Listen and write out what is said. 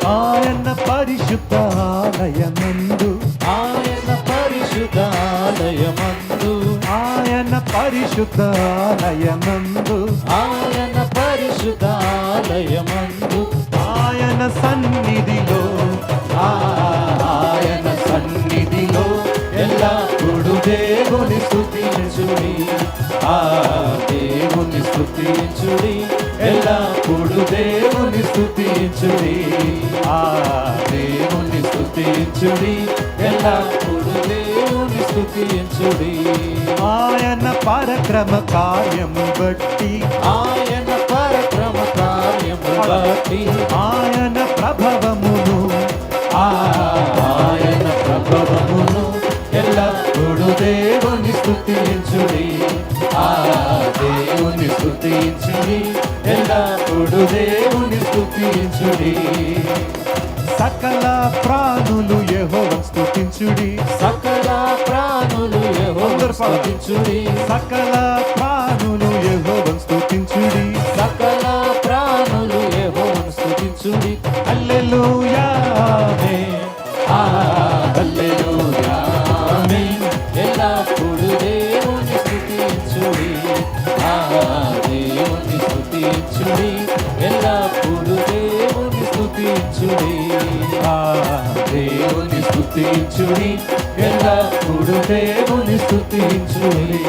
ఆయన పరిశుద్ధాలయమందు, ఆయన పరిశుద్ధాలయమందు, ఆయన పరిశుద్ధాలయమందు, ఆయన పరిశుద్ధాలయమందు, ఆయన సన్నిధిలో, ఆయన సన్నిధిలో ఎల్లప్పుడు దేవుని స్తుతించుడి, ఆ దేవుని స్తుతించుడి, ఎల్లప్పుడు దేవుని స్తుతించుడి, ఆ దేవుని స్తుతించుడి, ఎల్లప్పుడు దేవుని స్తుతించుడి. ఆయన పరక్రమ కార్యము బట్టి, ఆయన పరక్రమ కార్యము బట్టి, ఆయన ప్రభవమును, ఆయన ప్రభవమును ఎల్లప్పుడు దేవుని స్తుతించుడి, ఆ దేవుని స్తుతించుడి, ఎల్లప్పుడు దేవుని స్తుతించుడి. సకల ప్రాణులు యెహోవాను స్తుతించుడి, సకల ప్రాణులు యెహోవాను స్తుతించుడి, సకల ప్రాణులు యెహోవాను స్తుతించుడి. సకల ప్రాణులు యెహోవాను స్తుతించుడి. హల్లెలూయా ఆమేన్, హల్లెలూయా ఆమేన్. ఎల్లప్పుడు దేవుని స్తుతించుడి, ఆ దేవుని స్తుతించుడి, ఎల్లప్పుడు దేవుని స్తుతించుడి, ఆ దేవుని స్తుతించుడి, ఎల్లప్పుడు దేవుని స్తుతించుడి.